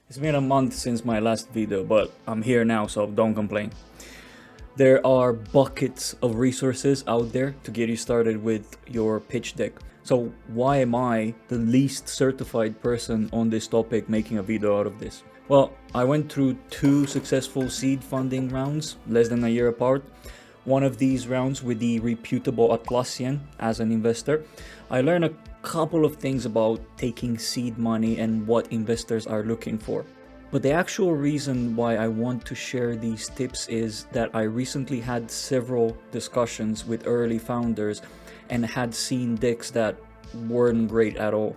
It's been a month since my last video, but I'm here now, so don't complain. There are buckets of resources out there to get you started with your pitch deck. So why am I the least certified person on this topic making a video out of this? Well, I went through 2 successful seed funding rounds, less than a year apart. One of these rounds with the reputable Atlassian as an investor. I learned a couple of things about taking seed money and what investors are looking for. But the actual reason why I want to share these tips is that I recently had several discussions with early founders and had seen decks that weren't great at all.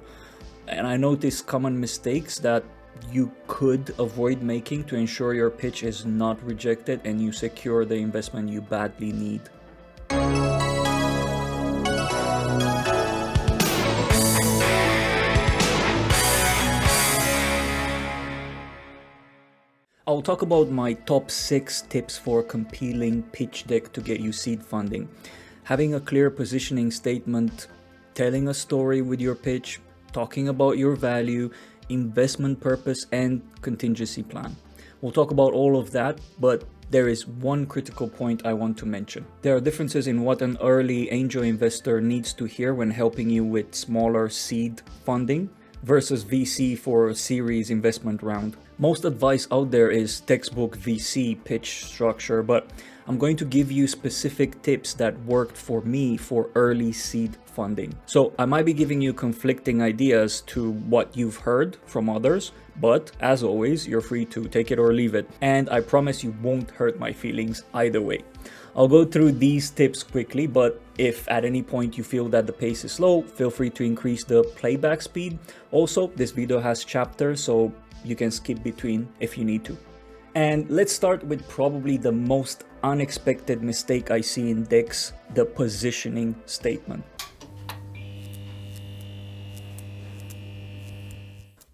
And I noticed common mistakes that you could avoid making to ensure your pitch is not rejected and you secure the investment you badly need. I'll talk about my top 6 tips for compiling pitch deck to get you seed funding. Having a clear positioning statement, telling a story with your pitch, talking about your value, investment purpose, and contingency plan. We'll talk about all of that, but there is one critical point I want to mention. There are differences in what an early angel investor needs to hear when helping you with smaller seed funding versus VC for a series investment round. Most advice out there is textbook VC pitch structure, but I'm going to give you specific tips that worked for me for early seed funding. So I might be giving you conflicting ideas to what you've heard from others, but as always, you're free to take it or leave it. And I promise you won't hurt my feelings either way. I'll go through these tips quickly, but if at any point you feel that the pace is slow, feel free to increase the playback speed. Also, this video has chapters, so you can skip between if you need to. And let's start with probably the most unexpected mistake I see in decks, the positioning statement.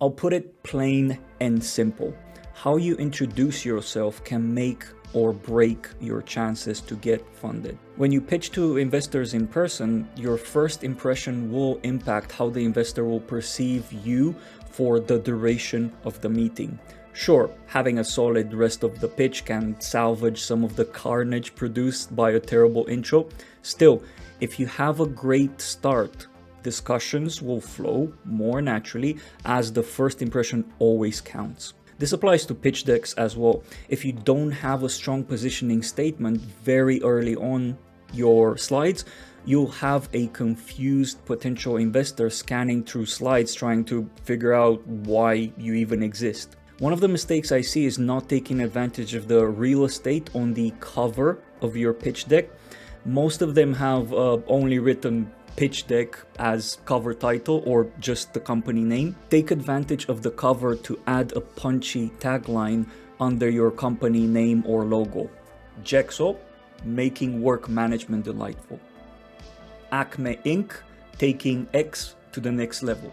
I'll put it plain and simple. How you introduce yourself can make or break your chances to get funded. When you pitch to investors in person, your first impression will impact how the investor will perceive you for the duration of the meeting. Sure, having a solid rest of the pitch can salvage some of the carnage produced by a terrible intro. Still, if you have a great start, discussions will flow more naturally as the first impression always counts. This applies to pitch decks as well. If you don't have a strong positioning statement very early on your slides, you'll have a confused potential investor scanning through slides trying to figure out why you even exist. One of the mistakes I see is not taking advantage of the real estate on the cover of your pitch deck. Most of them have only written pitch deck as cover title or just the company name. Take advantage of the cover to add a punchy tagline under your company name or logo. Jexo, making work management delightful. Acme Inc., taking X to the next level.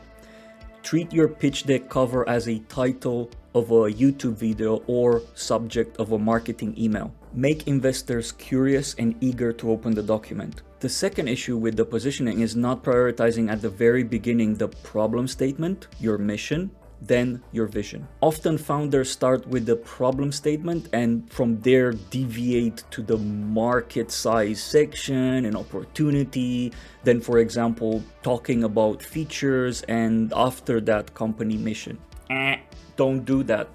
Treat your pitch deck cover as a title of a YouTube video or subject of a marketing email. Make investors curious and eager to open the document. The second issue with the positioning is not prioritizing at the very beginning the problem statement, your mission, then your vision. Often founders start with the problem statement and from there deviate to the market size section and opportunity. Then, for example, talking about features and after that company mission. Don't do that.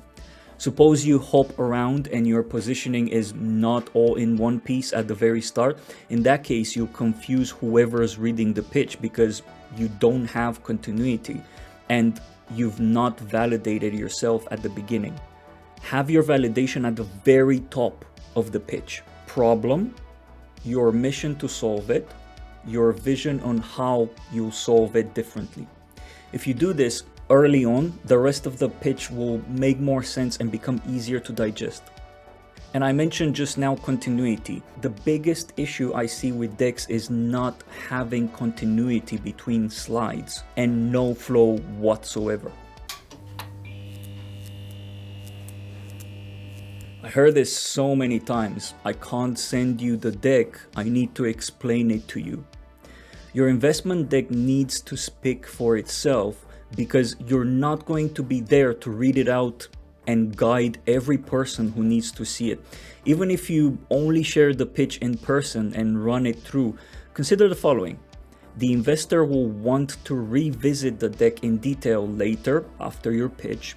Suppose you hop around and your positioning is not all in one piece at the very start. In that case, you'll confuse whoever's reading the pitch because you don't have continuity and you've not validated yourself at the beginning. Have your validation at the very top of the pitch. Problem, your mission to solve it, your vision on how you'll solve it differently. If you do this early on, the rest of the pitch will make more sense and become easier to digest. And I mentioned just now continuity. The biggest issue I see with decks is not having continuity between slides and no flow whatsoever. I heard this so many times. I can't send you the deck, I need to explain it to you. Your investment deck needs to speak for itself because you're not going to be there to read it out and guide every person who needs to see it. Even if you only share the pitch in person and run it through, consider the following. The investor will want to revisit the deck in detail later after your pitch.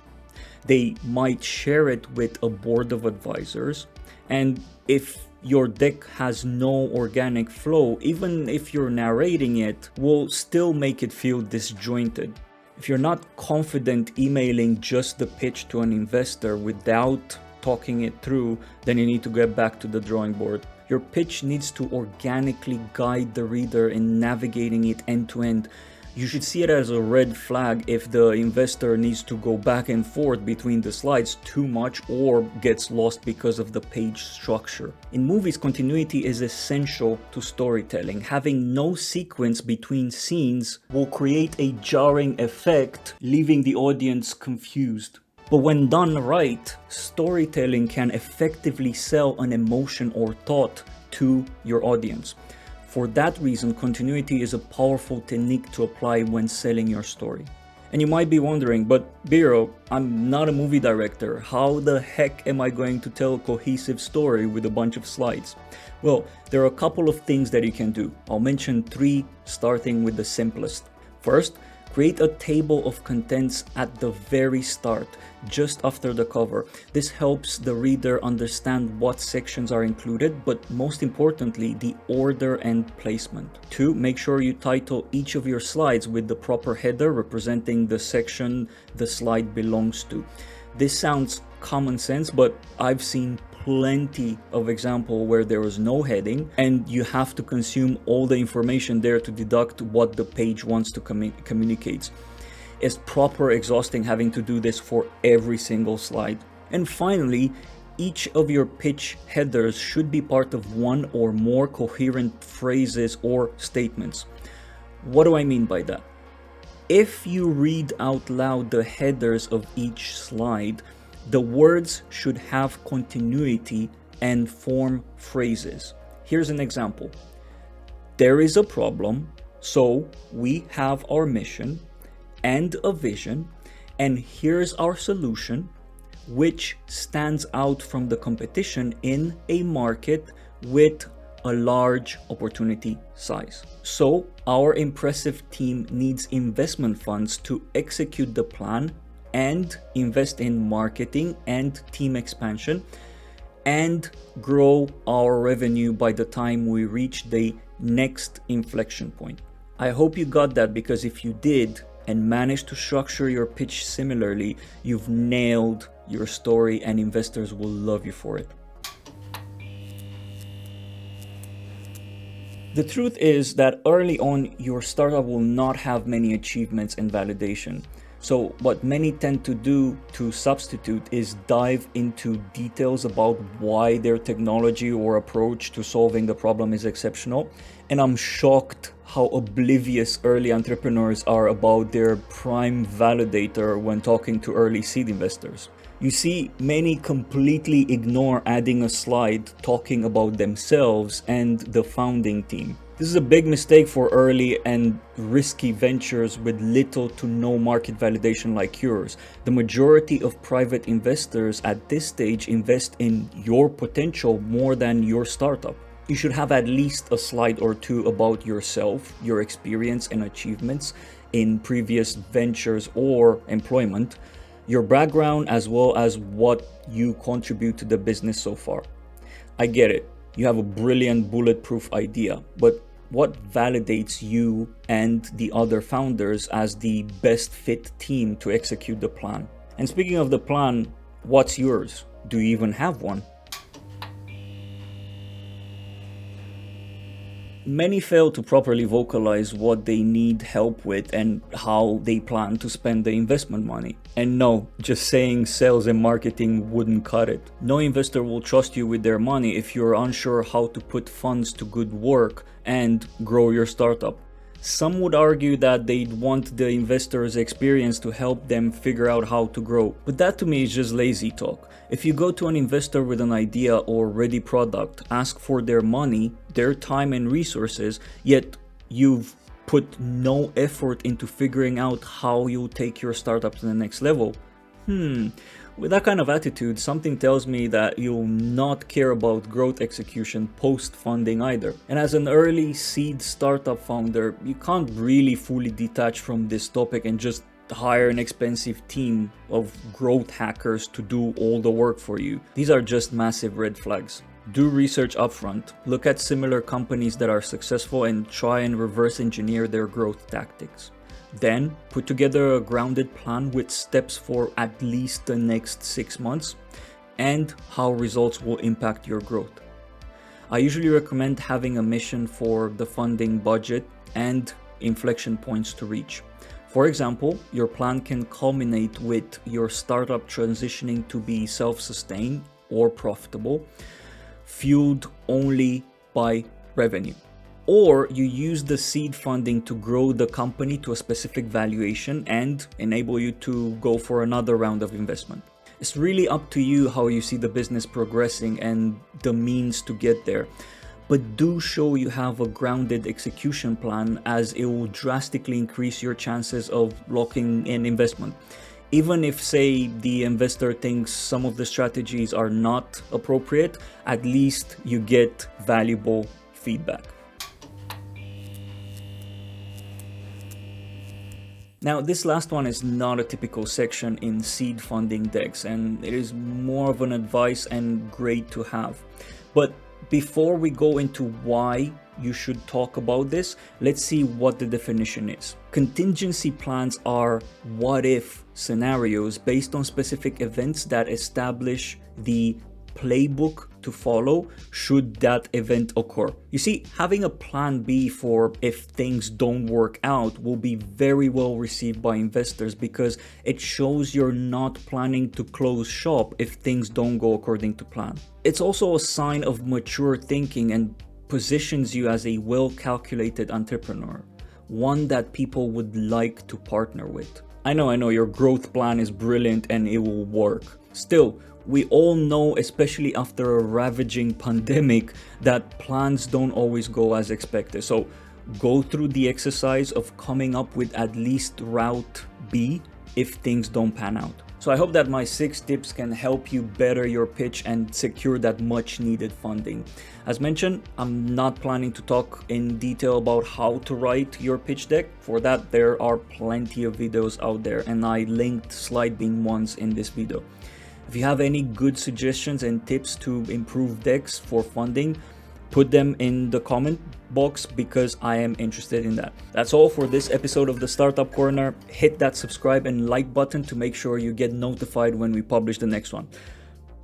They might share it with a board of advisors. And if your deck has no organic flow, even if you're narrating it, will still make it feel disjointed. If you're not confident emailing just the pitch to an investor without talking it through, then you need to get back to the drawing board. Your pitch needs to organically guide the reader in navigating it end to end. You should see it as a red flag if the investor needs to go back and forth between the slides too much or gets lost because of the page structure. In movies, continuity is essential to storytelling. Having no sequence between scenes will create a jarring effect, leaving the audience confused. But when done right, storytelling can effectively sell an emotion or thought to your audience. For that reason, continuity is a powerful technique to apply when selling your story. And you might be wondering, but Biro, I'm not a movie director. How the heck am I going to tell a cohesive story with a bunch of slides? Well, there are a couple of things that you can do. I'll mention 3, starting with the simplest. First, create a table of contents at the very start, just after the cover. This helps the reader understand what sections are included, but most importantly, the order and placement. 2, make sure you title each of your slides with the proper header representing the section the slide belongs to. This sounds common sense, but I've seen plenty of examples where there was no heading and you have to consume all the information there to deduct what the page wants to communicate. It's proper exhausting having to do this for every single slide. And finally, each of your pitch headers should be part of one or more coherent phrases or statements. What do I mean by that? If you read out loud the headers of each slide, the words should have continuity and form phrases. Here's an example. There is a problem, so we have our mission and a vision, and here's our solution, which stands out from the competition in a market with a large opportunity size. So our impressive team needs investment funds to execute the plan and invest in marketing and team expansion and grow our revenue by the time we reach the next inflection point. I hope you got that, because if you did and managed to structure your pitch similarly, you've nailed your story and investors will love you for it. The truth is that early on, your startup will not have many achievements and validation. So what many tend to do to substitute is dive into details about why their technology or approach to solving the problem is exceptional. And I'm shocked how oblivious early entrepreneurs are about their prime validator when talking to early seed investors. You see, many completely ignore adding a slide talking about themselves and the founding team. This is a big mistake for early and risky ventures with little to no market validation like yours. The majority of private investors at this stage invest in your potential more than your startup. You should have at least a slide or 2 about yourself, your experience and achievements in previous ventures or employment, your background, as well as what you contribute to the business so far. I get it. You have a brilliant bulletproof idea, but what validates you and the other founders as the best fit team to execute the plan? And speaking of the plan, what's yours? Do you even have one? Many fail to properly vocalize what they need help with and how they plan to spend the investment money. And no, just saying sales and marketing wouldn't cut it. No investor will trust you with their money if you're unsure how to put funds to good work and grow your startup. Some would argue that they'd want the investor's experience to help them figure out how to grow, but that to me is just lazy talk. If you go to an investor with an idea or ready product, ask for their money, their time and resources, yet you've put no effort into figuring out how you'll take your startup to the next level, With that kind of attitude, something tells me that you'll not care about growth execution post-funding either. And as an early seed startup founder, you can't really fully detach from this topic and just hire an expensive team of growth hackers to do all the work for you. These are just massive red flags. Do research upfront, look at similar companies that are successful and try and reverse engineer their growth tactics. Then put together a grounded plan with steps for at least the next 6 months and how results will impact your growth. I usually recommend having a mission for the funding budget and inflection points to reach. For example, your plan can culminate with your startup transitioning to be self-sustained or profitable, fueled only by revenue. Or you use the seed funding to grow the company to a specific valuation and enable you to go for another round of investment. It's really up to you how you see the business progressing and the means to get there. But do show you have a grounded execution plan, as it will drastically increase your chances of locking in investment. Even if, say, the investor thinks some of the strategies are not appropriate, at least you get valuable feedback. Now, this last one is not a typical section in seed funding decks, and it is more of an advice and great to have. But before we go into why you should talk about this, let's see what the definition is. Contingency plans are what-if scenarios based on specific events that establish the playbook to follow should that event occur. You see, having a plan B for if things don't work out will be very well received by investors, because it shows you're not planning to close shop if things don't go according to plan. It's also a sign of mature thinking and positions you as a well-calculated entrepreneur, one that people would like to partner with. I know your growth plan is brilliant and it will work. Still, we all know, especially after a ravaging pandemic, that plans don't always go as expected. So go through the exercise of coming up with at least route B if things don't pan out. So I hope that my 6 tips can help you better your pitch and secure that much needed funding. As mentioned, I'm not planning to talk in detail about how to write your pitch deck. For that, there are plenty of videos out there, and I linked slide bean ones in this video. If you have any good suggestions and tips to improve decks for funding, put them in the comment box, because I am interested in that. That's all for this episode of the Startup Corner. Hit that subscribe and like button to make sure you get notified when we publish the next one.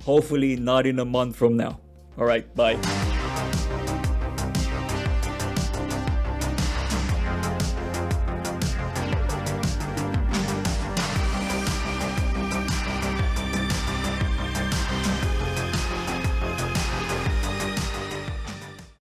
Hopefully not in a month from now. All right, bye.